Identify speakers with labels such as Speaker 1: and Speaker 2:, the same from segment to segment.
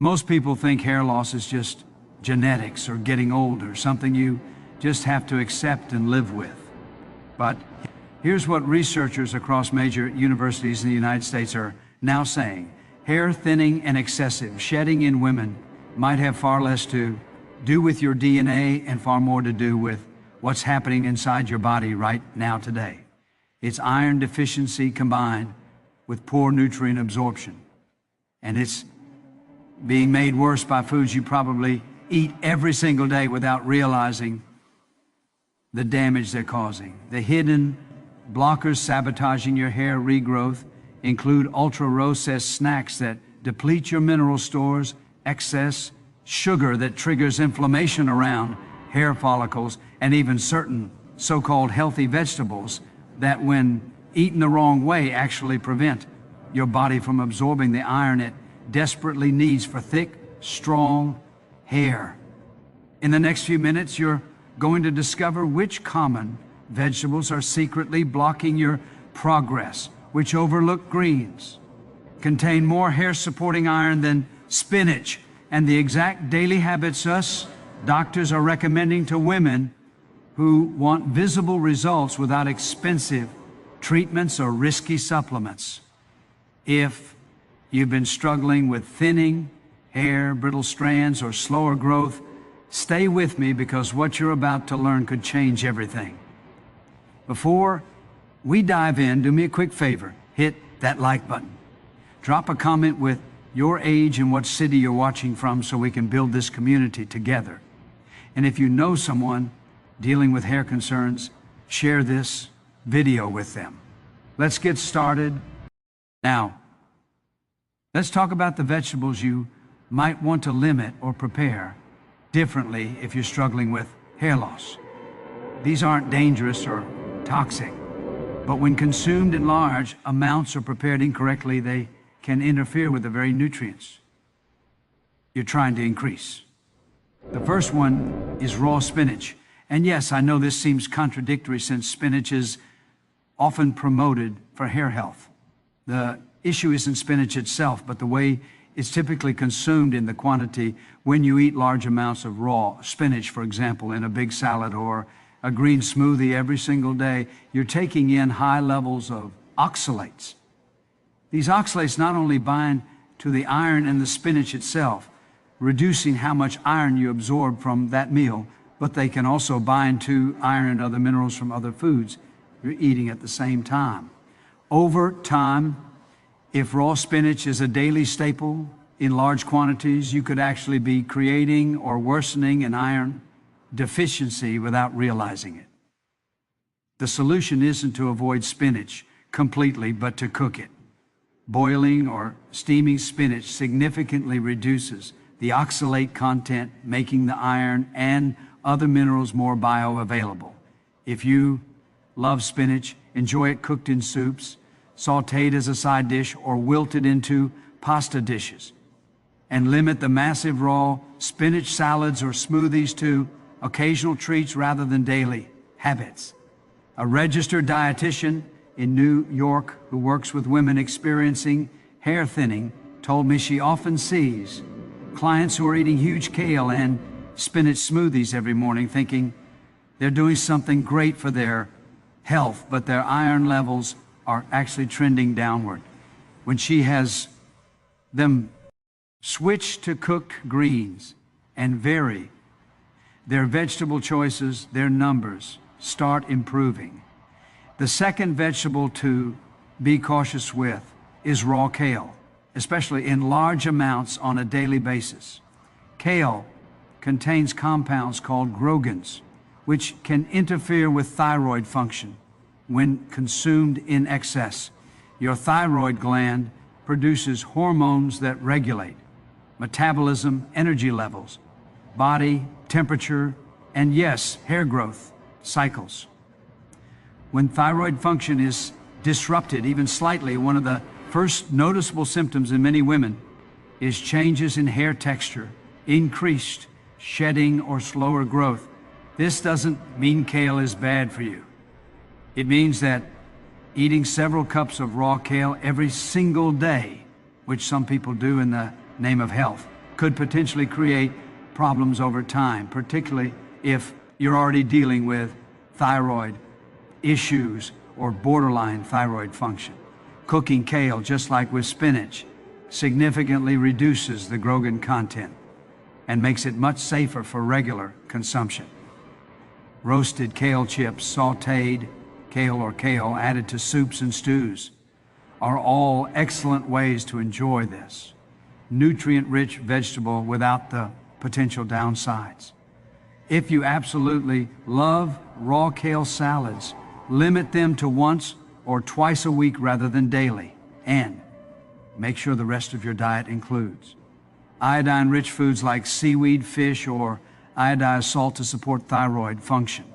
Speaker 1: Most people think hair loss is just genetics or getting older, something you just have to accept and live with. But here's what researchers across major universities in the United States are now saying. Hair thinning and excessive shedding in women might have far less to do with your DNA and far more to do with what's happening inside your body right now today. It's iron deficiency combined with poor nutrient absorption. And it's being made worse by foods you probably eat every single day without realizing the damage they're causing. The hidden blockers sabotaging your hair regrowth include ultra-processed snacks that deplete your mineral stores, excess sugar that triggers inflammation around hair follicles, and even certain so-called healthy vegetables that, when eaten the wrong way, actually prevent your body from absorbing the iron it desperately needs for thick, strong hair. In the next few minutes, you're going to discover which common vegetables are secretly blocking your progress, which overlook greens, contain more hair-supporting iron than spinach, and the exact daily habits us doctors are recommending to women who want visible results without expensive treatments or risky supplements. If you've been struggling with thinning hair, brittle strands, or slower growth, stay with me, because what you're about to learn could change everything. Before we dive in, do me a quick favor. Hit that like button. Drop a comment with your age and what city you're watching from so we can build this community together. And if you know someone dealing with hair concerns, share this video with them. Let's get started. Now, let's talk about the vegetables you might want to limit or prepare differently if you're struggling with hair loss. These aren't dangerous or toxic, but when consumed in large amounts or prepared incorrectly, they can interfere with the very nutrients you're trying to increase. The first one is raw spinach. And yes, I know this seems contradictory since spinach is often promoted for hair health. The issue isn't spinach itself, but the way it's typically consumed in the quantity. When you eat large amounts of raw spinach, for example, in a big salad or a green smoothie every single day, you're taking in high levels of oxalates. These oxalates not only bind to the iron in the spinach itself, reducing how much iron you absorb from that meal, but they can also bind to iron and other minerals from other foods you're eating at the same time. Over time, if raw spinach is a daily staple in large quantities, you could actually be creating or worsening an iron deficiency without realizing it. The solution isn't to avoid spinach completely, but to cook it. Boiling or steaming spinach significantly reduces the oxalate content, making the iron and other minerals more bioavailable. If you love spinach, enjoy it cooked in soups, sautéed as a side dish, or wilted into pasta dishes. And limit the massive raw spinach salads or smoothies to occasional treats rather than daily habits. A registered dietitian in New York who works with women experiencing hair thinning told me she often sees clients who are eating huge kale and spinach smoothies every morning, thinking they're doing something great for their health, but their iron levels are actually trending downward. When she has them switch to cooked greens and vary their vegetable choices, their numbers start improving. The second vegetable to be cautious with is raw kale, especially in large amounts on a daily basis. Kale contains compounds called grogans, which can interfere with thyroid function when consumed in excess. Your thyroid gland produces hormones that regulate metabolism, energy levels, body temperature, and yes, hair growth cycles. When thyroid function is disrupted, even slightly, one of the first noticeable symptoms in many women is changes in hair texture, increased shedding, or slower growth. This doesn't mean kale is bad for you. It means that eating several cups of raw kale every single day, which some people do in the name of health, could potentially create problems over time, particularly if you're already dealing with thyroid issues or borderline thyroid function. Cooking kale, just like with spinach, significantly reduces the Grogan content and makes it much safer for regular consumption. Roasted kale chips, sautéed kale or kale added to soups and stews are all excellent ways to enjoy this nutrient-rich vegetable without the potential downsides. If you absolutely love raw kale salads, limit them to once or twice a week rather than daily, and make sure the rest of your diet includes iodine-rich foods like seaweed, fish, or iodized salt to support thyroid function.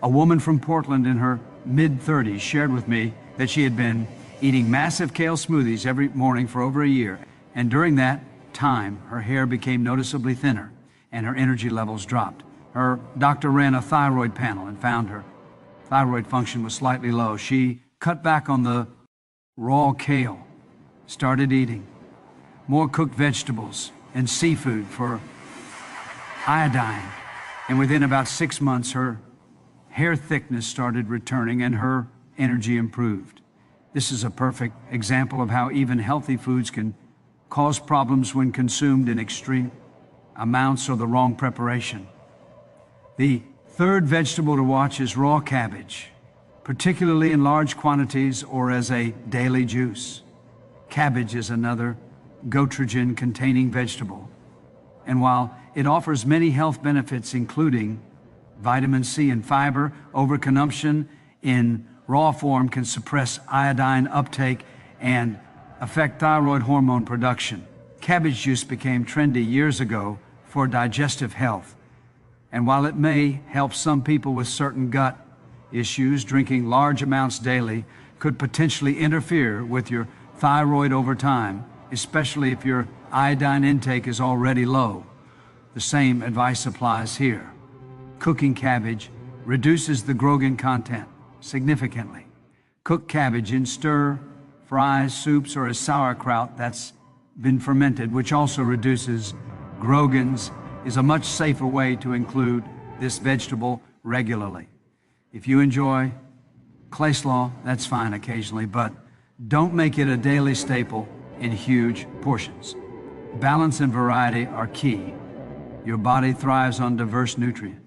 Speaker 1: A woman from Portland in her mid-30s shared with me that she had been eating massive kale smoothies every morning for over a year, and during that time, her hair became noticeably thinner and her energy levels dropped. Her doctor ran a thyroid panel and found her thyroid function was slightly low. She cut back on the raw kale, started eating more cooked vegetables and seafood for iodine, and within about 6 months, her hair thickness started returning and her energy improved. This is a perfect example of how even healthy foods can cause problems when consumed in extreme amounts or the wrong preparation. The third vegetable to watch is raw cabbage, particularly in large quantities or as a daily juice. Cabbage is another goitrogen-containing vegetable, and while it offers many health benefits, including vitamin C and fiber, overconsumption in raw form can suppress iodine uptake and affect thyroid hormone production. Cabbage juice became trendy years ago for digestive health, and while it may help some people with certain gut issues, drinking large amounts daily could potentially interfere with your thyroid over time, especially if your iodine intake is already low. The same advice applies here. Cooking cabbage reduces the Grogan content significantly. Cook cabbage in stir, fries, soups, or as sauerkraut that's been fermented, which also reduces Grogan's, is a much safer way to include this vegetable regularly. If you enjoy coleslaw, that's fine occasionally, but don't make it a daily staple in huge portions. Balance and variety are key. Your body thrives on diverse nutrient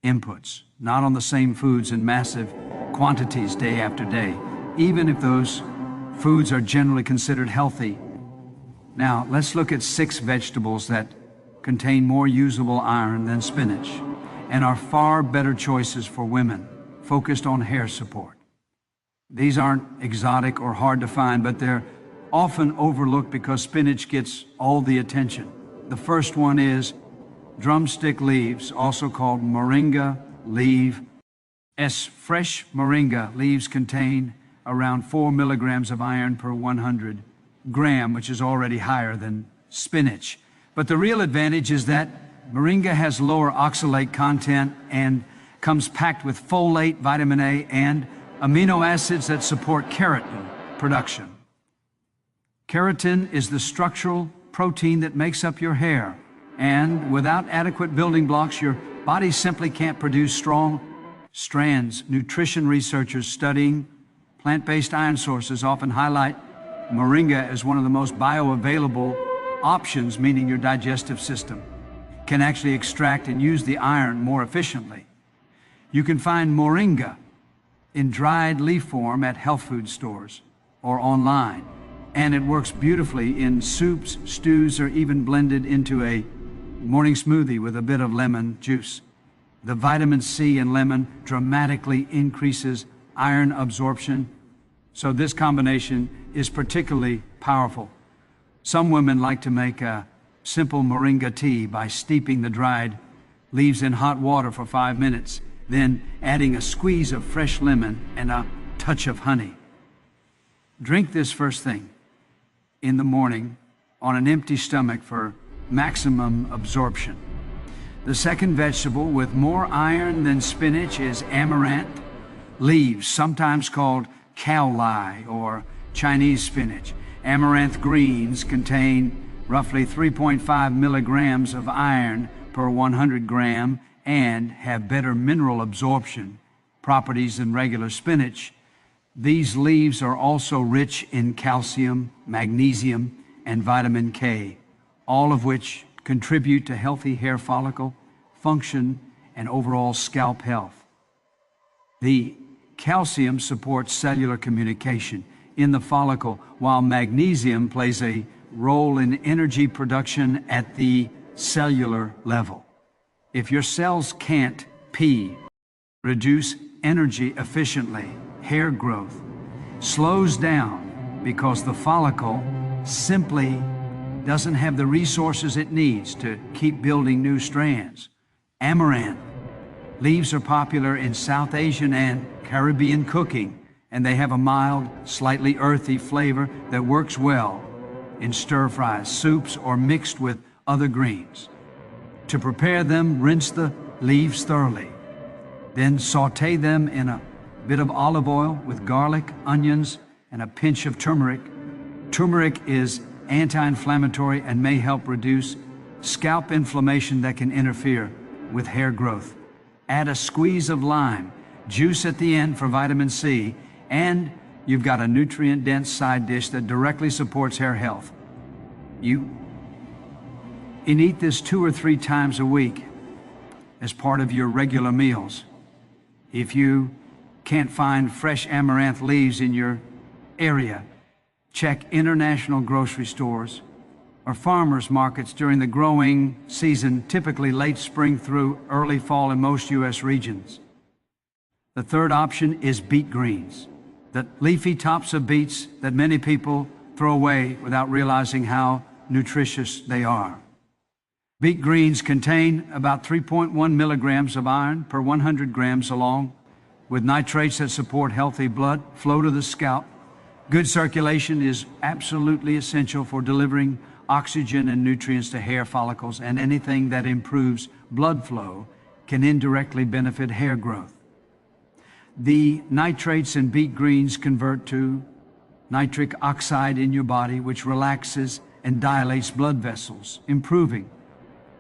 Speaker 1: inputs, not on the same foods in massive quantities day after day, even if those foods are generally considered healthy. Now, let's look at 6 vegetables that contain more usable iron than spinach and are far better choices for women focused on hair support. These aren't exotic or hard to find, but they're often overlooked because spinach gets all the attention. The first one is drumstick leaves, also called moringa leaf. Fresh moringa leaves contain around 4 milligrams of iron per 100 gram, which is already higher than spinach. But the real advantage is that moringa has lower oxalate content and comes packed with folate, vitamin A, and amino acids that support keratin production. Keratin is the structural protein that makes up your hair, and without adequate building blocks, your body simply can't produce strong strands. Nutrition researchers studying plant-based iron sources often highlight moringa as one of the most bioavailable options, meaning your digestive system can actually extract and use the iron more efficiently. You can find moringa in dried leaf form at health food stores or online, and it works beautifully in soups, stews, or even blended into a morning smoothie with a bit of lemon juice. The vitamin C in lemon dramatically increases iron absorption, so this combination is particularly powerful. Some women like to make a simple moringa tea by steeping the dried leaves in hot water for 5 minutes, then adding a squeeze of fresh lemon and a touch of honey. Drink this first thing in the morning on an empty stomach for maximum absorption. The second vegetable with more iron than spinach is amaranth leaves, sometimes called cao lai or Chinese spinach. Amaranth greens contain roughly 3.5 milligrams of iron per 100 gram, and have better mineral absorption properties than regular spinach. These leaves are also rich in calcium, magnesium, and vitamin K, all of which contribute to healthy hair follicle function and overall scalp health. The calcium supports cellular communication in the follicle, while magnesium plays a role in energy production at the cellular level. If your cells can't produce energy efficiently, hair growth slows down because the follicle simply doesn't have the resources it needs to keep building new strands. Amaranth leaves are popular in South Asian and Caribbean cooking, and they have a mild, slightly earthy flavor that works well in stir-fries, soups, or mixed with other greens. To prepare them, rinse the leaves thoroughly. Then saute them in a bit of olive oil with garlic, onions, and a pinch of turmeric. Turmeric is anti-inflammatory and may help reduce scalp inflammation that can interfere with hair growth. Add a squeeze of lime juice at the end for vitamin C, and you've got a nutrient-dense side dish that directly supports hair health. You eat this 2 or 3 times a week as part of your regular meals. If you can't find fresh amaranth leaves in your area, check international grocery stores or farmers markets during the growing season, typically late spring through early fall in most U.S. regions. The third option is beet greens, the leafy tops of beets that many people throw away without realizing how nutritious they are. Beet greens contain about 3.1 milligrams of iron per 100 grams, along with nitrates that support healthy blood flow to the scalp. Good circulation is absolutely essential for delivering oxygen and nutrients to hair follicles, and anything that improves blood flow can indirectly benefit hair growth. The nitrates in beet greens convert to nitric oxide in your body, which relaxes and dilates blood vessels, improving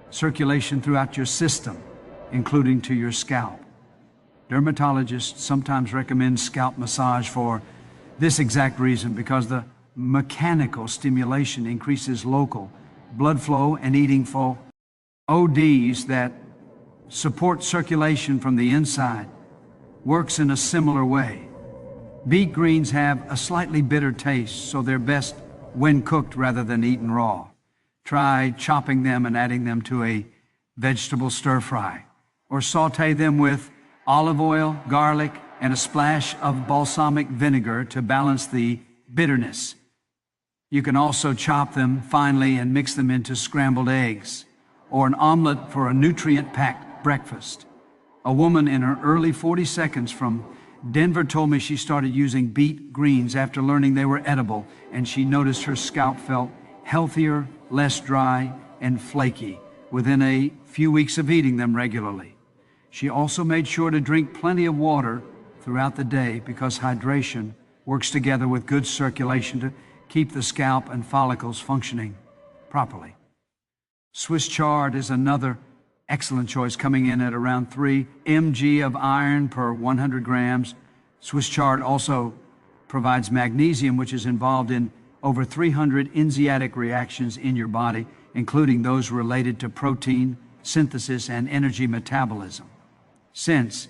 Speaker 1: circulation throughout your system, including to your scalp. Dermatologists sometimes recommend scalp massage for this exact reason, because the mechanical stimulation increases local blood flow, and eating for ODs that support circulation from the inside works in a similar way. Beet greens have a slightly bitter taste, so they're best when cooked rather than eaten raw. Try chopping them and adding them to a vegetable stir-fry, or saute them with olive oil, garlic, and a splash of balsamic vinegar to balance the bitterness. You can also chop them finely and mix them into scrambled eggs or an omelet for a nutrient-packed breakfast. A woman in her early 42nd from Denver told me she started using beet greens after learning they were edible, and she noticed her scalp felt healthier, less dry, and flaky within a few weeks of eating them regularly. She also made sure to drink plenty of water throughout the day, because hydration works together with good circulation to keep the scalp and follicles functioning properly. Swiss chard is another excellent choice, coming in at around 3 mg of iron per 100 grams. Swiss chard also provides magnesium, which is involved in over 300 enzymatic reactions in your body, including those related to protein synthesis and energy metabolism. Since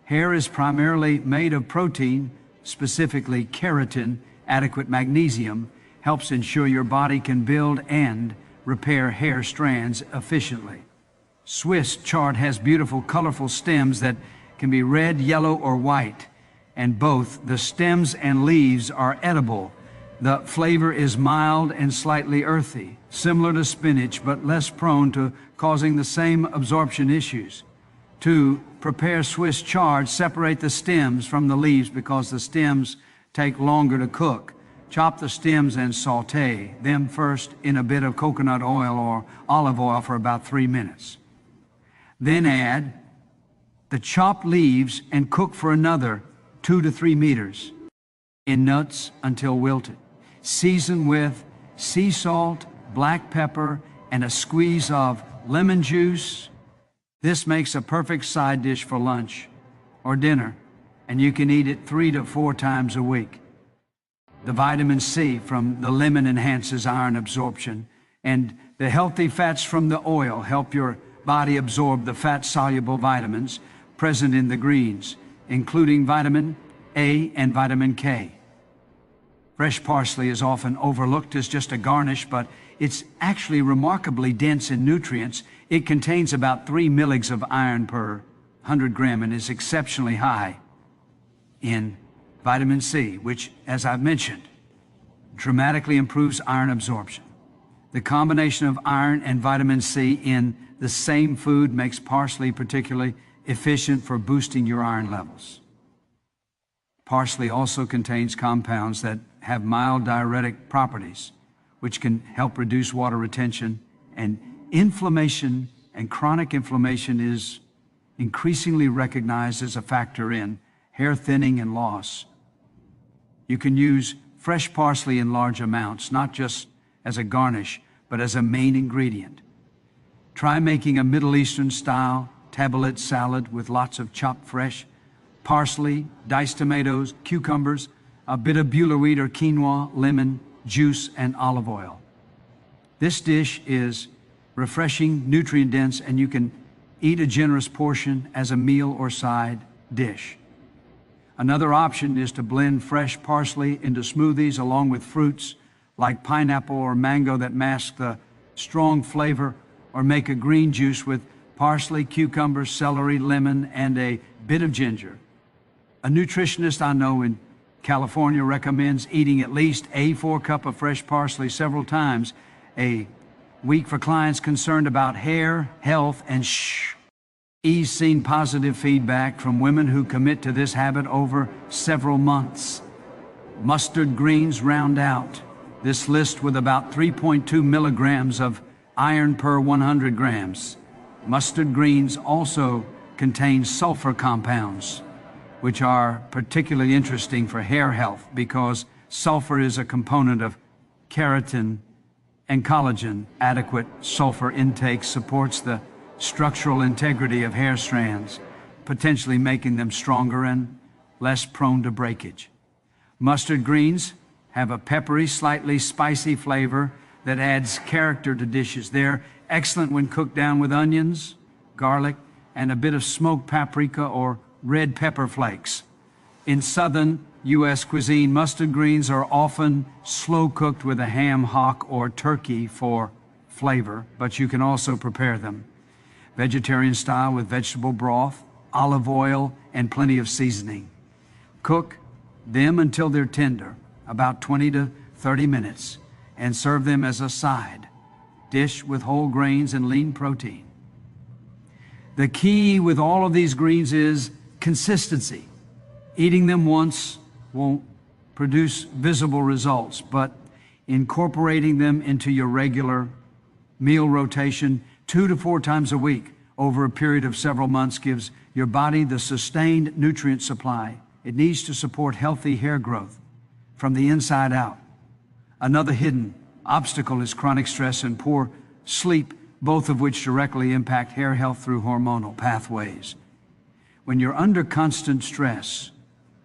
Speaker 1: hair is primarily made of protein, specifically keratin, adequate magnesium helps ensure your body can build and repair hair strands efficiently. Swiss chard has beautiful, colorful stems that can be red, yellow, or white, and both the stems and leaves are edible. The flavor is mild and slightly earthy, similar to spinach, but less prone to causing the same absorption issues. To prepare Swiss chard, separate the stems from the leaves because the stems take longer to cook. Chop the stems and saute them first in a bit of coconut oil or olive oil for about 3 minutes. Then add the chopped leaves and cook for another 2 to 3 minutes in nuts until wilted. Season with sea salt, black pepper, and a squeeze of lemon juice. This makes a perfect side dish for lunch or dinner, and you can eat it 3 to 4 times a week. The vitamin C from the lemon enhances iron absorption, and the healthy fats from the oil help your body absorb the fat-soluble vitamins present in the greens, including vitamin A and vitamin K. Fresh parsley is often overlooked as just a garnish, but it's actually remarkably dense in nutrients. It contains about 3 milligrams of iron per 100 grams and is exceptionally high in vitamin C, which, as I've mentioned, dramatically improves iron absorption. The combination of iron and vitamin C in the same food makes parsley particularly efficient for boosting your iron levels. Parsley also contains compounds that have mild diuretic properties, which can help reduce water retention, and inflammation and chronic inflammation is increasingly recognized as a factor in hair thinning and loss. You can use fresh parsley in large amounts, not just as a garnish, but as a main ingredient. Try making a Middle Eastern style tabbouleh salad with lots of chopped fresh parsley, diced tomatoes, cucumbers, a bit of bula wheat or quinoa, lemon, juice, and olive oil. This dish is refreshing, nutrient-dense, and you can eat a generous portion as a meal or side dish. Another option is to blend fresh parsley into smoothies along with fruits like pineapple or mango that mask the strong flavor, or make a green juice with parsley, cucumber, celery, lemon, and a bit of ginger. A nutritionist I know in California recommends eating at least a 4 cup of fresh parsley several times a week for clients concerned about hair, health, and He's seen positive feedback from women who commit to this habit over several months. Mustard greens round out this list with about 3.2 milligrams of iron per 100 grams. Mustard greens also contain sulfur compounds, which are particularly interesting for hair health because sulfur is a component of keratin and collagen. Adequate sulfur intake supports the structural integrity of hair strands, potentially making them stronger and less prone to breakage. Mustard greens have a peppery, slightly spicy flavor that adds character to dishes. They're excellent when cooked down with onions, garlic, and a bit of smoked paprika or red pepper flakes. In southern U.S. cuisine, mustard greens are often slow cooked with a ham hock or turkey for flavor, but you can also prepare them vegetarian style with vegetable broth, olive oil, and plenty of seasoning. Cook them until they're tender, about 20 to 30 minutes, and serve them as a side dish with whole grains and lean protein. The key with all of these greens is consistency. Eating them once won't produce visible results, but incorporating them into your regular meal rotation 2 to 4 times a week over a period of several months gives your body the sustained nutrient supply it needs to support healthy hair growth from the inside out. Another hidden obstacle is chronic stress and poor sleep, both of which directly impact hair health through hormonal pathways. When you're under constant stress,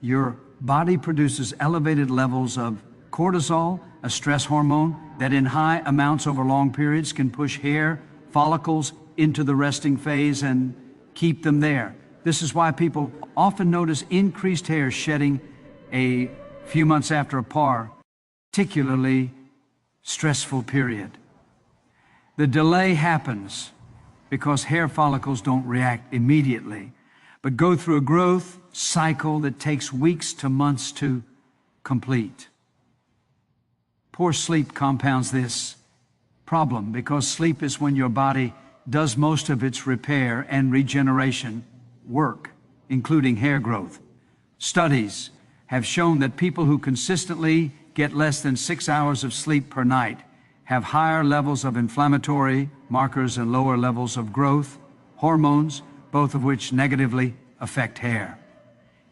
Speaker 1: your body produces elevated levels of cortisol, a stress hormone that in high amounts over long periods can push hair follicles into the resting phase and keep them there. This is why people often notice increased hair shedding a few months after a particularly stressful period. The delay happens because hair follicles don't react immediately, but go through a growth cycle that takes weeks to months to complete. Poor sleep compounds this problem because sleep is when your body does most of its repair and regeneration work, including hair growth. Studies have shown that people who consistently get less than 6 hours of sleep per night have higher levels of inflammatory markers and lower levels of growth hormones, both of which negatively affect hair.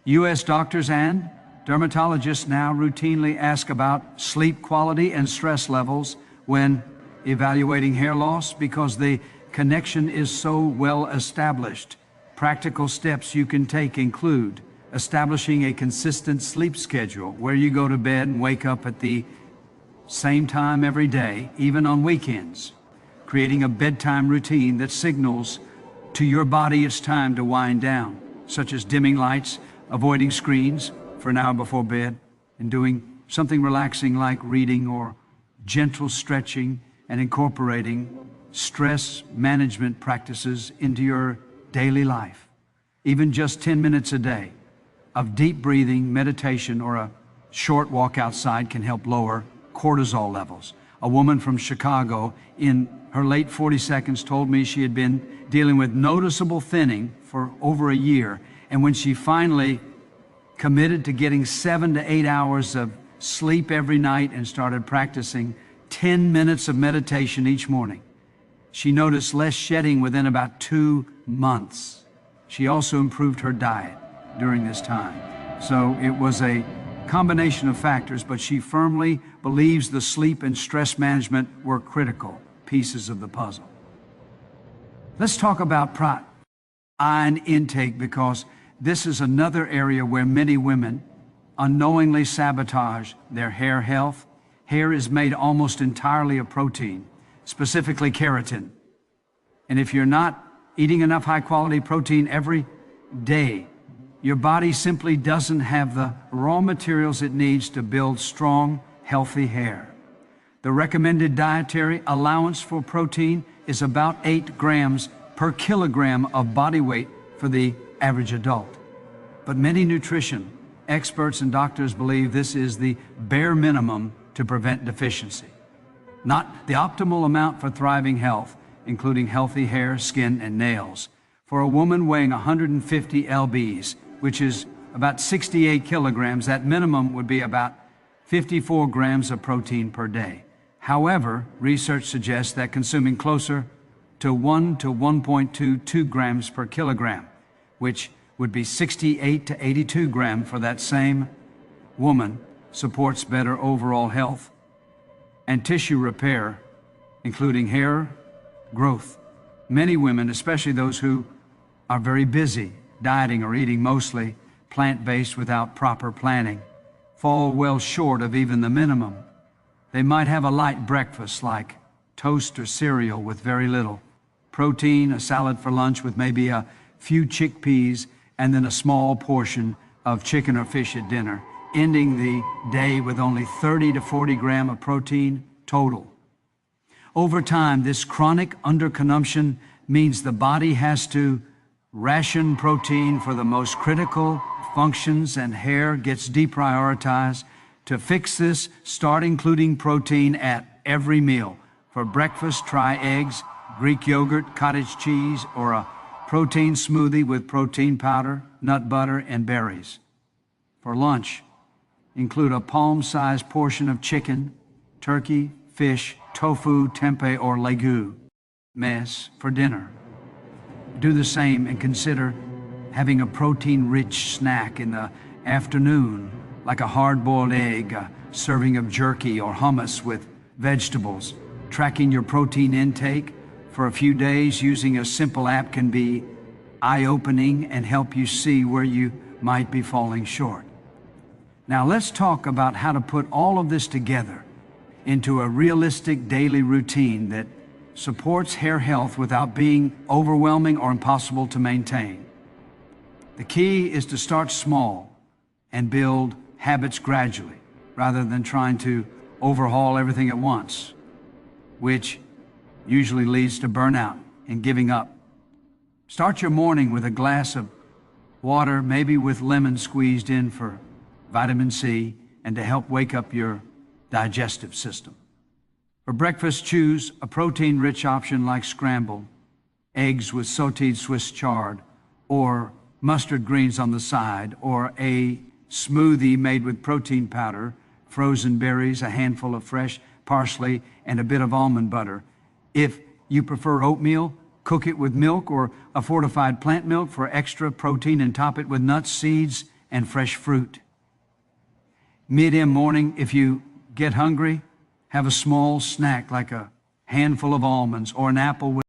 Speaker 1: U.S. doctors and dermatologists now routinely ask about sleep quality and stress levels when evaluating hair loss because the connection is so well established. Practical steps you can take include establishing a consistent sleep schedule where you go to bed and wake up at the same time every day, even on weekends. Creating a bedtime routine that signals to your body it's time to wind down, such as dimming lights, avoiding screens for an hour before bed, and doing something relaxing like reading or gentle stretching, and incorporating stress management practices into your daily life. Even just 10 minutes a day of deep breathing, meditation, or a short walk outside can help lower cortisol levels. A woman from Chicago in her late 42nd told me she had been dealing with noticeable thinning for over a year, and when she finally committed to getting 7 to 8 hours of sleep every night and started practicing 10 minutes of meditation each morning, she noticed less shedding within about 2 months. She also improved her diet during this time. So it was a combination of factors, but she firmly believes the sleep and stress management were critical pieces of the puzzle. Let's talk about protein intake, because this is another area where many women unknowingly sabotage their hair health. Hair is made almost entirely of protein, specifically keratin. And if you're not eating enough high-quality protein every day, your body simply doesn't have the raw materials it needs to build strong, healthy hair. The recommended dietary allowance for protein is about 8 grams per kilogram of body weight for the average adult. But many nutrition experts and doctors believe this is the bare minimum to prevent deficiency, not the optimal amount for thriving health, including healthy hair, skin, and nails. For a woman weighing 150 lbs, which is about 68 kilograms, that minimum would be about 54 grams of protein per day. However, research suggests that consuming closer to 1 to 1.22 grams per kilogram, which would be 68 to 82 grams for that same woman, supports better overall health and tissue repair, including hair growth. Many women, especially those who are very busy, dieting or eating mostly plant-based without proper planning, fall well short of even the minimum. They might have a light breakfast like toast or cereal with very little protein, a salad for lunch with maybe a few chickpeas, and then a small portion of chicken or fish at dinner, ending the day with only 30 to 40 grams of protein total. Over time, this chronic underconsumption means the body has to ration protein for the most critical functions, and hair gets deprioritized. To fix this, start including protein at every meal. For breakfast, try eggs, Greek yogurt, cottage cheese, or a protein smoothie with protein powder, nut butter, and berries. For lunch, include a palm-sized portion of chicken, turkey, fish, tofu, tempeh, or legume. For dinner, do the same and consider having a protein-rich snack in the afternoon, like a hard-boiled egg, a serving of jerky, or hummus with vegetables. Tracking your protein intake for a few days using a simple app can be eye-opening and help you see where you might be falling short. Now let's talk about how to put all of this together into a realistic daily routine that supports hair health without being overwhelming or impossible to maintain. The key is to start small and build habits gradually, rather than trying to overhaul everything at once, which usually leads to burnout and giving up. Start your morning with a glass of water, maybe with lemon squeezed in for vitamin C and to help wake up your digestive system. For breakfast, choose a protein-rich option like scrambled eggs with sautéed Swiss chard, or mustard greens on the side, or a smoothie made with protein powder, frozen berries, a handful of fresh parsley, and a bit of almond butter. If you prefer oatmeal, cook it with milk or a fortified plant milk for extra protein, and top it with nuts, seeds, and fresh fruit. Mid-morning, if you get hungry, have a small snack like a handful of almonds, or an apple with